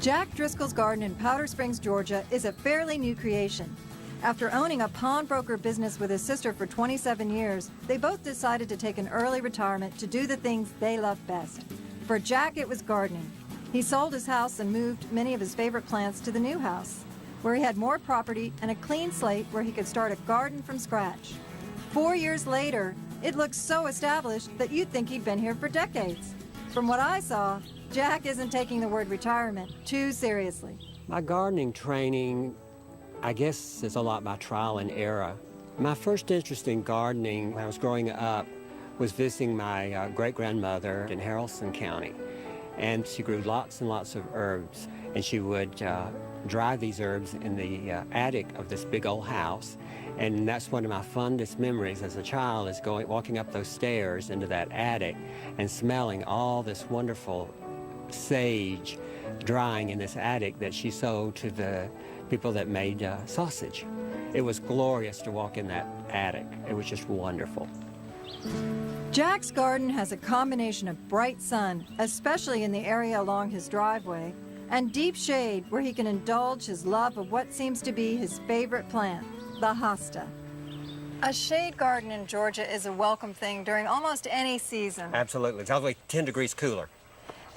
Jack Driscoll's garden in Powder Springs, Georgia is a fairly new creation. After owning a pawnbroker business with his sister for 27 years, they both decided to take an early retirement to do the things they love best. For Jack, it was gardening. He sold his house and moved many of his favorite plants to the new house, where he had more property and a clean slate where he could start a garden from scratch. 4 years later, it looks so established that you'd think he'd been here for decades. From what I saw, Jack isn't taking the word retirement too seriously. My gardening training, I guess, is a lot by trial and error. My first interest in gardening when I was growing up was visiting my great-grandmother in Haralson County. And she grew lots and lots of herbs. And she would dry these herbs in the attic of this big old house. And that's one of my fondest memories as a child, is walking up those stairs into that attic and smelling all this wonderful sage drying in this attic that she sold to the people that made sausage. It was glorious to walk in that attic. It was just wonderful. Jack's garden has a combination of bright sun, especially in the area along his driveway, and deep shade where he can indulge his love of what seems to be his favorite plant, the hosta. A shade garden in Georgia is a welcome thing during almost any season. Absolutely. It's all the way 10 degrees cooler.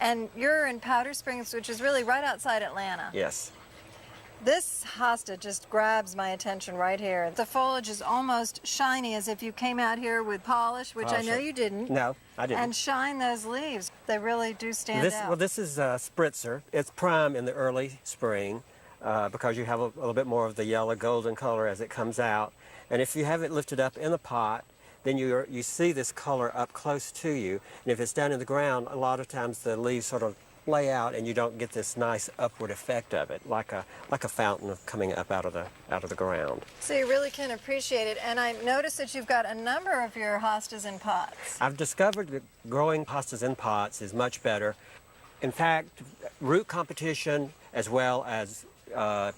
And you're in Powder Springs, which is really right outside Atlanta. Yes. This hosta just grabs my attention right here. The foliage is almost shiny, as if you came out here with polish, which I know you didn't. No, I didn't. And shine those leaves. They really do stand out. Well, this is spritzer. It's prime in the early spring because you have a little bit more of the yellow golden color as it comes out. And if you have it lifted up in the pot, then you see this color up close to you. And if it's down in the ground, a lot of times the leaves sort of lay out and you don't get this nice upward effect of it, like a fountain of coming up out of the ground. So you really can appreciate it. And I noticed that you've got a number of your hostas in pots. I've discovered that growing hostas in pots is much better. In fact, root competition as well as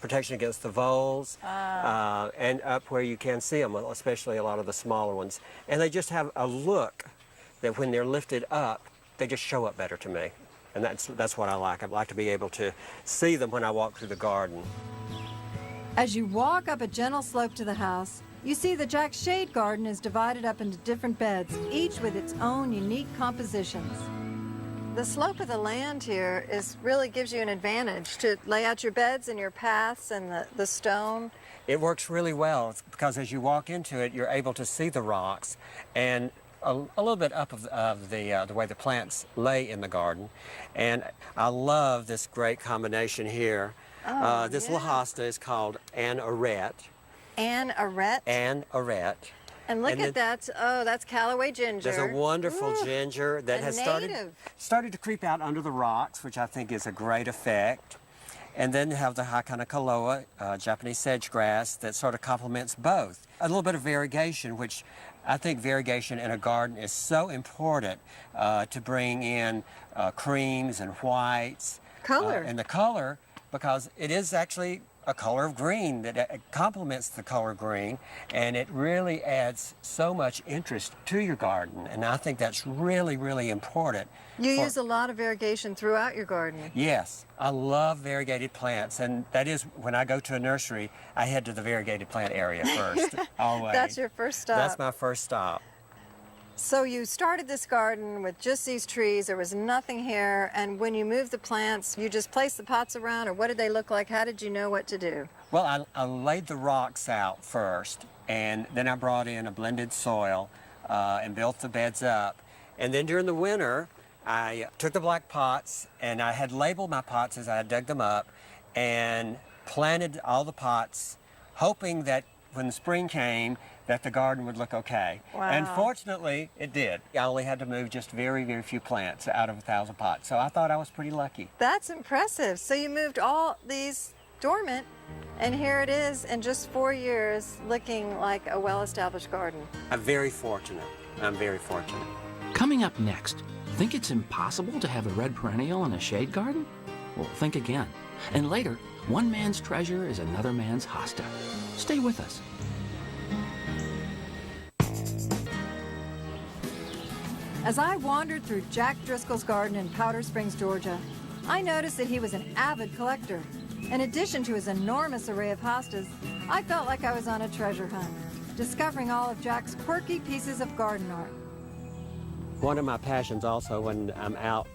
protection against the voles, and up where you can see them, especially a lot of the smaller ones. And they just have a look that when they're lifted up, they just show up better to me. And that's what I like. I like to be able to see them when I walk through the garden. As you walk up a gentle slope to the house, you see the Jack's shade garden is divided up into different beds, each with its own unique compositions. The slope of the land here really gives you an advantage to lay out your beds and your paths and the stone. It works really well because as you walk into it, you're able to see the rocks and a little bit up of the way the plants lay in the garden. And I love this great combination here. This little hosta is called An Arete. An Arete? An Arete. And look at that. Oh, that's Callaway ginger. There's a wonderful ginger that has started to creep out under the rocks, which I think is a great effect. And then you have the Hakanakaloa, Japanese sedge grass, that sort of complements both. A little bit of variegation, which I think variegation in a garden is so important to bring in creams and whites. Color. And the color, because it is actually a color of green that complements the color green, and it really adds so much interest to your garden, and I think that's really, really important. You use a lot of variegation throughout your garden. Yes, I love variegated plants, and that is, when I go to a nursery, I head to the variegated plant area first, always. That's your first stop. That's my first stop. So you started this garden with just these trees. There was nothing here. And when you moved the plants, you just placed the pots around, or what did they look like? How did you know what to do? Well, I laid the rocks out first, and then I brought in a blended soil and built the beds up. And then during the winter, I took the black pots, and I had labeled my pots as I dug them up, and planted all the pots, hoping that when the spring came, that the garden would look okay. Wow. And fortunately, it did. I only had to move just very, very few plants out of 1,000 pots, so I thought I was pretty lucky. That's impressive. So you moved all these dormant, and here it is in just 4 years, looking like a well-established garden. I'm very fortunate. I'm very fortunate. Coming up next, think it's impossible to have a red perennial in a shade garden? Well, think again. And later, one man's treasure is another man's hosta. Stay with us. As I wandered through Jack Driscoll's garden in Powder Springs, Georgia, I noticed that he was an avid collector. In addition to his enormous array of hostas, I felt like I was on a treasure hunt, discovering all of Jack's quirky pieces of garden art. One of my passions also when I'm out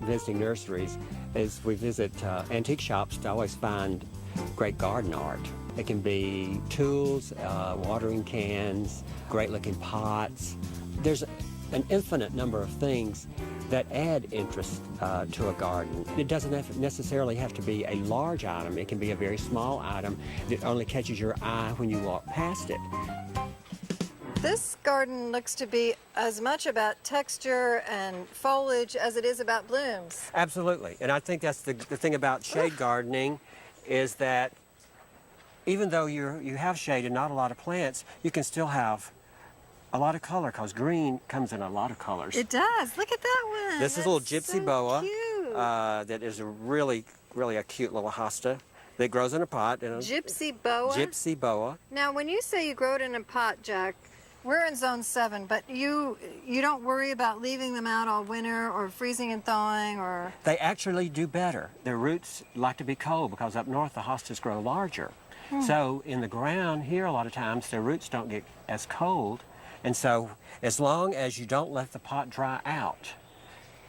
visiting nurseries is we visit antique shops to always find great garden art. It can be tools, watering cans, great-looking pots. There's an infinite number of things that add interest to a garden. It doesn't necessarily have to be a large item. It can be a very small item that only catches your eye when you walk past it. This garden looks to be as much about texture and foliage as it is about blooms. Absolutely, and I think that's the thing about shade gardening is that even though you have shade and not a lot of plants, you can still have a lot of color because green comes in a lot of colors. It does. Look at that one. This is a little gypsy so boa cute. that is a really a cute little hosta that grows in a pot. Gypsy boa? Gypsy boa. Now, when you say you grow it in a pot, Jack, we're in zone 7, but you don't worry about leaving them out all winter or freezing and thawing or... They actually do better. Their roots like to be cold because up north the hostas grow larger. So in the ground here a lot of times their roots don't get as cold. And so as long as you don't let the pot dry out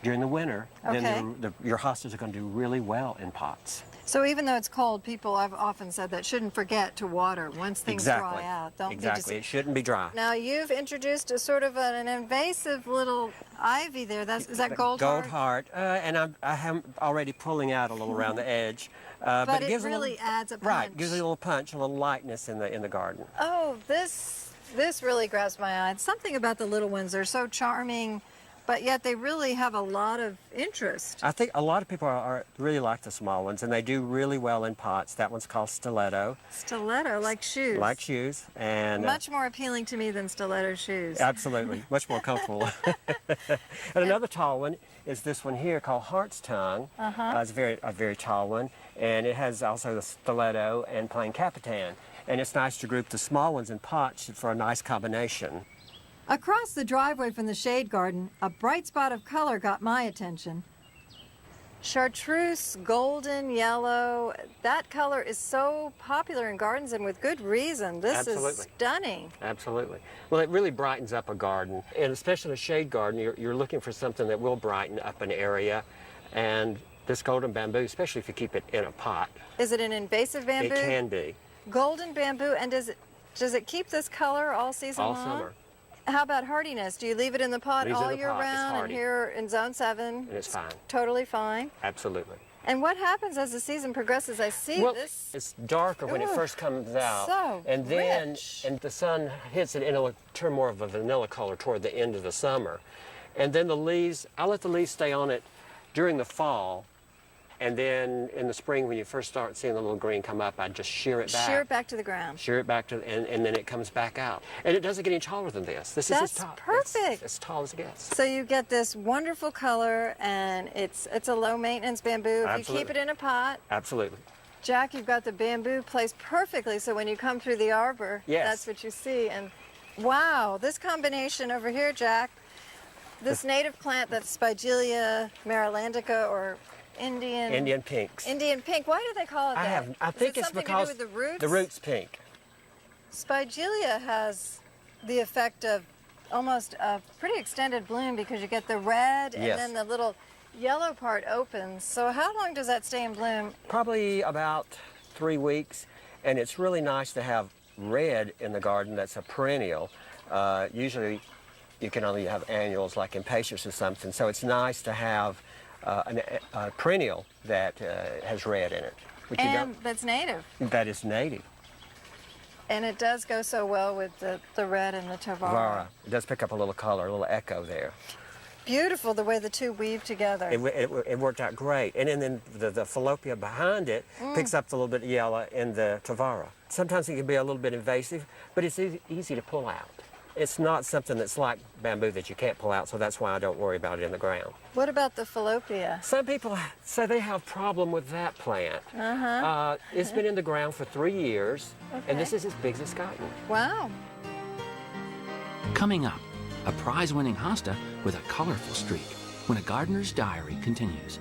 during the winter, then your hostas are going to do really well in pots. So even though it's cold, people, I've often said that, shouldn't forget to water once things dry out. Exactly. It shouldn't be dry. Now you've introduced a sort of an invasive little ivy there. Is that gold heart? Gold heart. And I am already pulling out a little around the edge. But it gives really adds a punch. Right. Gives it a little punch, a little lightness in the garden. Oh, this really grabs my eye. Something about the little ones. They're so charming, but yet they really have a lot of interest. I think a lot of people really like the small ones, and they do really well in pots. That one's called stiletto. Stiletto, like shoes. Like shoes. And much more appealing to me than stiletto shoes. Absolutely. Much more comfortable. And another tall one is this one here called Heart's Tongue. It's a very tall one, and it has also the stiletto and plain capitan. And it's nice to group the small ones in pots for a nice combination. Across the driveway from the shade garden, a bright spot of color got my attention. Chartreuse, golden, yellow. That color is so popular in gardens and with good reason. This is stunning. Absolutely. Well, it really brightens up a garden. And especially in a shade garden, you're looking for something that will brighten up an area. And this golden bamboo, especially if you keep it in a pot. Is it an invasive bamboo? It can be. Golden bamboo. And does it keep this color all season long? All summer. How about hardiness? Do you leave it in the pot all year round? And here in zone 7? And it's fine. Totally fine? Absolutely. And what happens as the season progresses? I see this. It's darker when it first comes out. So and then rich. And the sun hits it and it'll turn more of a vanilla color toward the end of the summer. And then the leaves, I let the leaves stay on it during the fall. And then in the spring, when you first start seeing the little green come up, I just shear it back. Shear it back to the ground. Shear it back to, and then it comes back out. And it doesn't get any taller than this. This is as tall. That's perfect. It's as tall as it gets. So you get this wonderful color, and it's a low maintenance bamboo. If you keep it in a pot. Absolutely. Jack, you've got the bamboo placed perfectly, so when you come through the arbor, yes, that's what you see. And wow, this combination over here, Jack, this native plant that's Spigelia marilandica or Indian pinks. Indian pink. Why do they call it that? I think it's because to do with the roots? The roots pink. Spigelia has the effect of almost a pretty extended bloom because you get the red and then the little yellow part opens. So how long does that stay in bloom? Probably about 3 weeks, and it's really nice to have red in the garden that's a perennial. Usually you can only have annuals like impatiens or something, so it's nice to have a perennial that has red in it. And that's native. That is native. And it does go so well with the red and the Tavara. It does pick up a little color, a little echo there. Beautiful the way the two weave together. It worked out great. And then the Fallopia behind it picks up a little bit of yellow in the Tavara. Sometimes it can be a little bit invasive, but it's easy to pull out. It's not something that's like bamboo that you can't pull out, so that's why I don't worry about it in the ground. What about the Fallopia? Some people say they have problem with that plant. It's been in the ground for 3 years, and this is as big as it's gotten. Wow. Coming up, a prize-winning hosta with a colorful streak when a gardener's diary continues.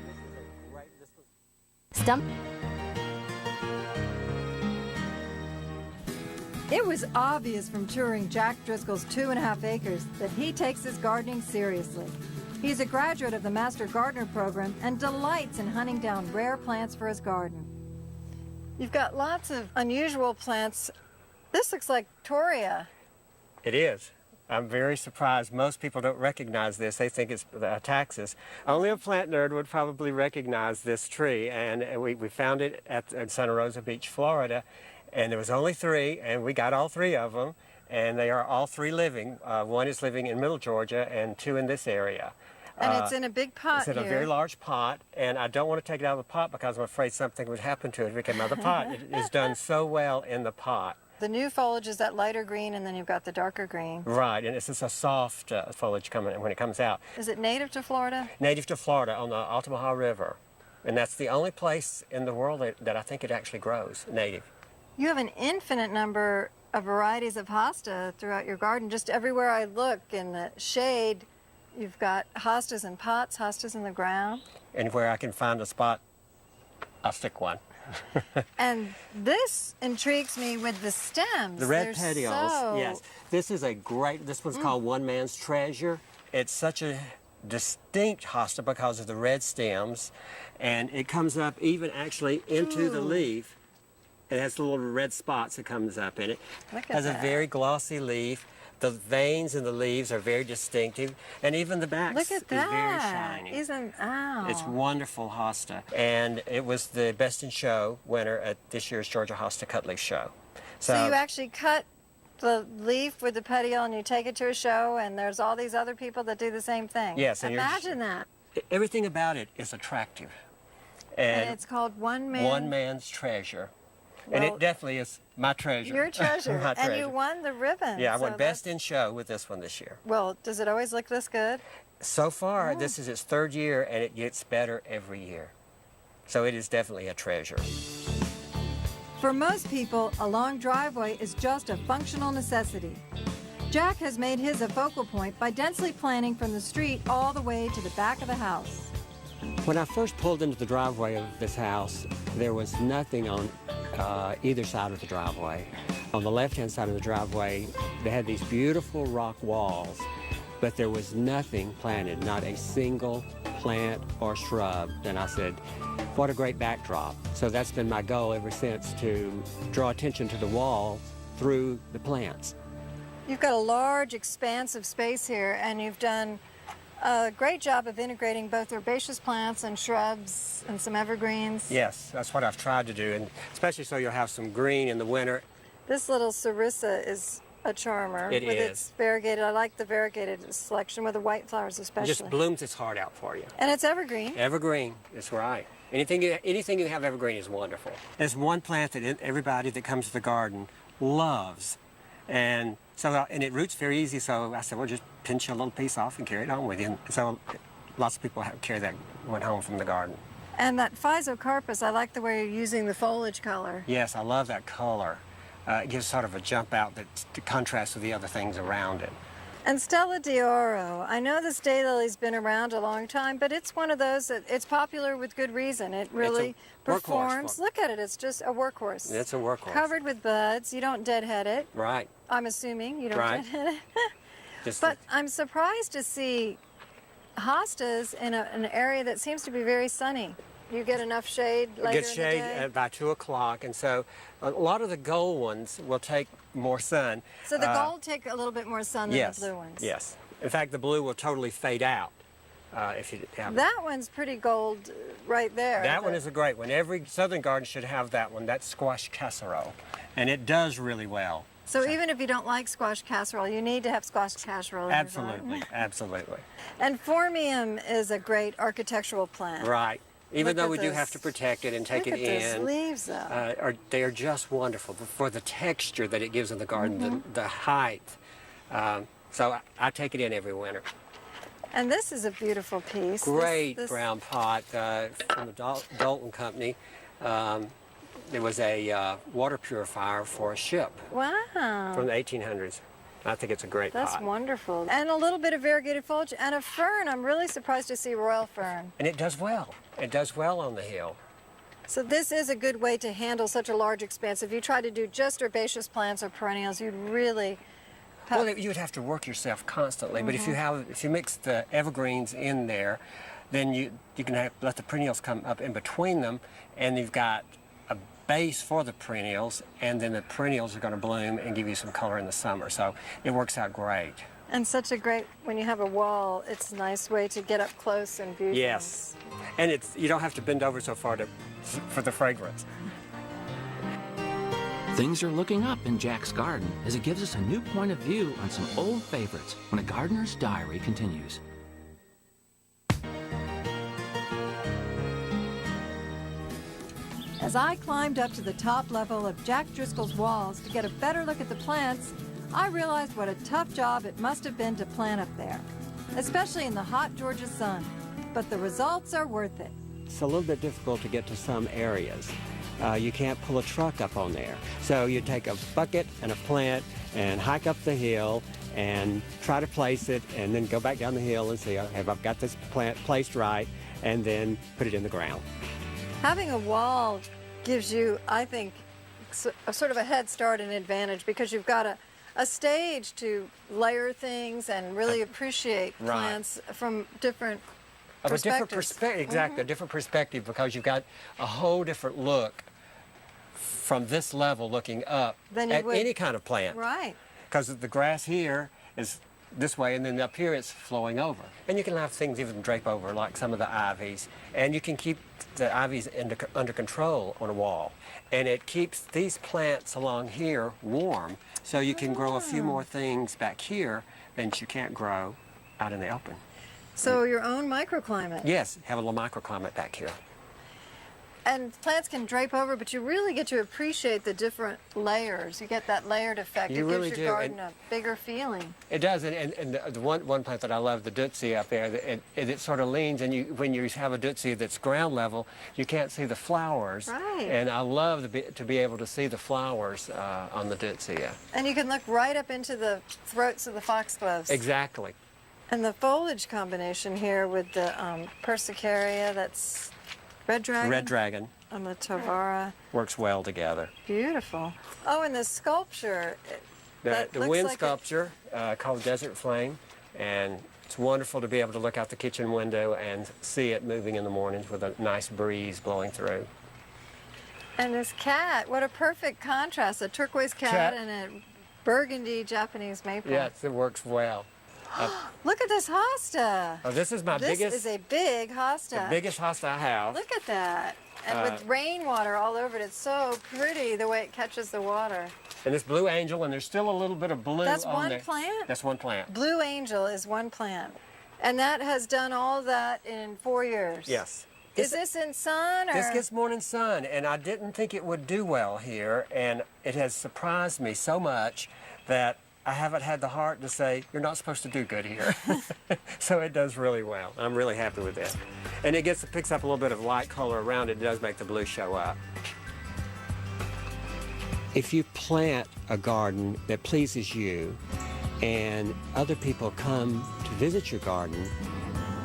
Stump. It was obvious from touring Jack Driscoll's 2.5 acres that he takes his gardening seriously. He's a graduate of the Master Gardner program and delights in hunting down rare plants for his garden. You've got lots of unusual plants. This looks like Toria. It is. I'm very surprised. Most people don't recognize this. They think it's taxus. Only a plant nerd would probably recognize this tree, and we found it at Santa Rosa Beach, Florida, and there was only 3, and we got all 3 of them, and they are all 3 living. 1 is living in Middle Georgia, and 2 in this area. And it's in a big pot It's in a very large pot, and I don't want to take it out of the pot because I'm afraid something would happen to it if it came out of the pot. It is done so well in the pot. The new foliage is that lighter green, and then you've got the darker green. Right, and it's just a soft foliage coming when it comes out. Is it native to Florida? Native to Florida on the Altamaha River. And that's the only place in the world that I think it actually grows native. You have an infinite number of varieties of hosta throughout your garden. Just everywhere I look in the shade, you've got hostas in pots, hostas in the ground. And where I can find a spot, I'll stick one. And this intrigues me with the stems. The red They're petioles, so... yes. This one's called One Man's Treasure. It's such a distinct hosta because of the red stems, and it comes up even actually into the leaf. It has little red spots that comes up in it. Look at It has that. a very glossy leaf. The veins in the leaves are very distinctive, and even the back Look at is very that. shiny. Ow. It's wonderful hosta, and it was the best in show winner at this year's Georgia Hosta Cutleaf Show. So you actually cut the leaf with the petiole and you take it to a show, and there's all these other people that do the same thing. Yes, and imagine that. everything about it is attractive, And it's called One Man's Treasure. And Well, it definitely is my treasure. Your treasure. My And you treasure. won the ribbon. Yeah, I so won Best in Show with this one this year. Well, does it always look this good? So far, this is its 3rd year, and it gets better every year. So it is definitely a treasure. For most people, a long driveway is just a functional necessity. Jack has made his a focal point by densely planting from the street all the way to the back of the house. When I first pulled into the driveway of this house, there was nothing on either side of the driveway. On the left-hand side of the driveway, they had these beautiful rock walls, but there was nothing planted, not a single plant or shrub. And I said, what a great backdrop. So that's been my goal ever since, to draw attention to the wall through the plants. You've got a large, expansive space here, and you've done a great job of integrating both herbaceous plants and shrubs and some evergreens. Yes, that's what I've tried to do, and especially so you'll have some green in the winter. This little sarissa is a charmer. It with is. its variegated. I like the variegated selection with the white flowers It especially. just blooms its heart out for you. And it's evergreen. Evergreen, that's right. Anything you have evergreen is wonderful. There's one plant that everybody that comes to the garden loves, and it roots very easy. So I said, well, just pinch a little piece off and carry it on with you. And so lots of people carry that one home from the garden. And that physocarpus, I like the way you're using the foliage color. Yes, I love that color. It gives sort of a jump out that contrasts with the other things around it. And Stella d'Oro, I know this daylily's been around a long time, but it's one of those that it's popular with good reason. It really performs. Workhorse. Look at it, it's just a workhorse. It's a workhorse. Covered with buds. You don't deadhead it. Right. I'm assuming you don't Right. deadhead it. Just But I'm surprised to see hostas in an area that seems to be very sunny. You get enough shade later good in the shade day? by 2 o'clock, and so a lot of the gold ones will take more sun. So the gold take a little bit more sun than Yes, the blue ones? yes. In fact, the blue will totally fade out if you have it. That one's pretty gold right there. That one is a great one. Every southern garden should have that one. That's squash casserole, and it does really well. So even if you don't like squash casserole, you need to have squash casserole in your Absolutely, garden. absolutely. And phormium is a great architectural plant. Right. Even Look though at we do those- have to protect it and take Look it at those in, leaves, though. they are just wonderful for the texture that it gives in the garden, Mm-hmm. the height. So I take it in every winter. And this is a beautiful piece. Great This- brown pot from the Dalton Company. There was a water purifier for a ship Wow. from the 1800s. I think it's a great That's pot. wonderful. And a little bit of variegated foliage and a fern. I'm really surprised to see royal fern. And it does well. It does well on the hill. So this is a good way to handle such a large expanse. If you try to do just herbaceous plants or perennials, you'd really... Well, you'd have to work yourself constantly, but if you mix the evergreens in there, then you can let the perennials come up in between them, and you've got a base for the perennials, and then the perennials are going to bloom and give you some color in the summer. So it works out great. And such a great, when you have a wall, it's a nice way to get up close and view Yes, things. and you don't have to bend over so far for the fragrance. Things are looking up in Jack's garden as it gives us a new point of view on some old favorites when a gardener's diary continues. As I climbed up to the top level of Jack Driscoll's walls to get a better look at the plants, I realized what a tough job it must have been to plant up there, especially in the hot Georgia sun. But the results are worth it. It's a little bit difficult to get to some areas. You can't pull a truck up on there. So you take a bucket and a plant and hike up the hill and try to place it and then go back down the hill and see, have I got this plant placed right, and then put it in the ground. Having a wall gives you, I think, a sort of a head start and advantage because you've got a stage to layer things and really appreciate plants from different perspectives. Exactly, a different perspective, because you've got a whole different look from this level looking up at any kind of plant. Right. Because the grass here is this way, and then up here it's flowing over. And you can have things even drape over, like some of the ivies. And you can keep the ivies under control on a wall. And it keeps these plants along here warm, so you can grow a few more things back here than you can't grow out in the open. So your own microclimate. Yes, have a little microclimate back here. And plants can drape over, but you really get to appreciate the different layers. You get that layered effect. You really gives do. your garden a bigger feeling. It does, and the one plant that I love, the Dutsia up there, it sort of leans, and when you have a Dutsia that's ground level, you can't see the flowers. Right. And I love to be able to see the flowers on the Dutsia. And you can look right up into the throats of the foxgloves. Exactly. And the foliage combination here with the Persicaria, that's Red Dragon? Red Dragon. And the Tovara. Works well together. Beautiful. Oh, and the sculpture. The wind sculpture called Desert Flame, and it's wonderful to be able to look out the kitchen window and see it moving in the mornings with a nice breeze blowing through. And this cat, what a perfect contrast, a turquoise cat and a burgundy Japanese maple. Yes, it works well. Look at this hosta. Oh, this is my biggest. This is a big hosta. The biggest hosta I have. Look at that. And with rainwater all over it, it's so pretty the way it catches the water. And this Blue Angel, and there's still a little bit of blue That's on one there. plant? That's one plant. Blue Angel is one plant. And that has done all that in 4 years. Yes. Is this in sun? Or? This gets morning sun, and I didn't think it would do well here, and it has surprised me so much that I haven't had the heart to say, you're not supposed to do good here. So it does really well. I'm really happy with this. And it picks up a little bit of light color around it. It does make the blue show up. If you plant a garden that pleases you and other people come to visit your garden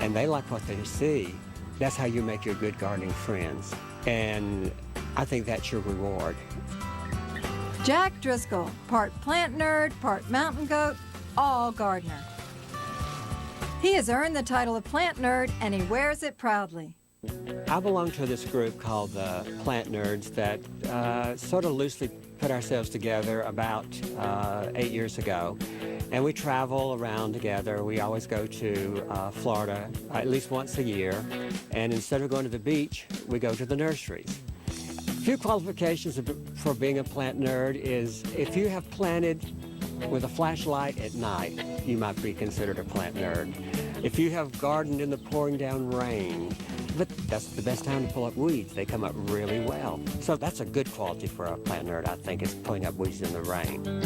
and they like what they see, that's how you make your good gardening friends. And I think that's your reward. Jack Driscoll, part plant nerd, part mountain goat, all gardener. He has earned the title of plant nerd, and he wears it proudly. I belong to this group called the Plant Nerds that sort of loosely put ourselves together about 8 years ago. And we travel around together. We always go to Florida at least once a year. And instead of going to the beach, we go to the nurseries. A few qualifications for being a plant nerd is if you have planted with a flashlight at night, you might be considered a plant nerd. If you have gardened in the pouring down rain, but that's the best time to pull up weeds. They come up really well. So that's a good quality for a plant nerd, I think, is pulling up weeds in the rain.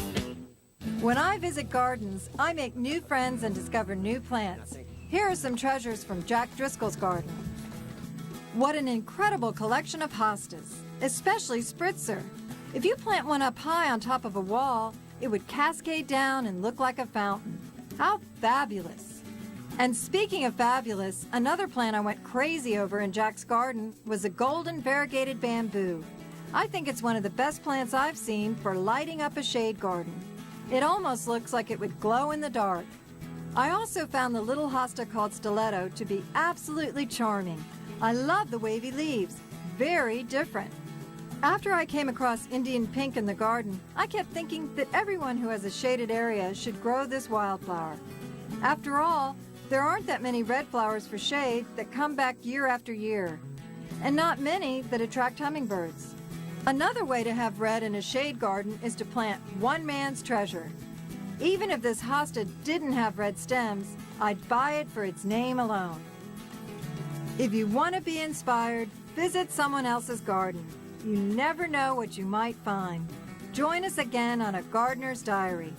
When I visit gardens, I make new friends and discover new plants. Here are some treasures from Jack Driscoll's garden. What an incredible collection of hostas, especially spritzer. If you plant one up high on top of a wall, it would cascade down and look like a fountain. How fabulous. And speaking of fabulous, another plant I went crazy over in Jack's garden was a golden variegated bamboo. I think it's one of the best plants I've seen for lighting up a shade garden. It almost looks like it would glow in the dark. I also found the little hosta called stiletto to be absolutely charming. I love the wavy leaves. Very different. After I came across Indian pink in the garden, I kept thinking that everyone who has a shaded area should grow this wildflower. After all, there aren't that many red flowers for shade that come back year after year, and not many that attract hummingbirds. Another way to have red in a shade garden is to plant one man's treasure. Even if this hosta didn't have red stems, I'd buy it for its name alone. If you want to be inspired, visit someone else's garden. You never know what you might find. Join us again on A Gardener's Diary.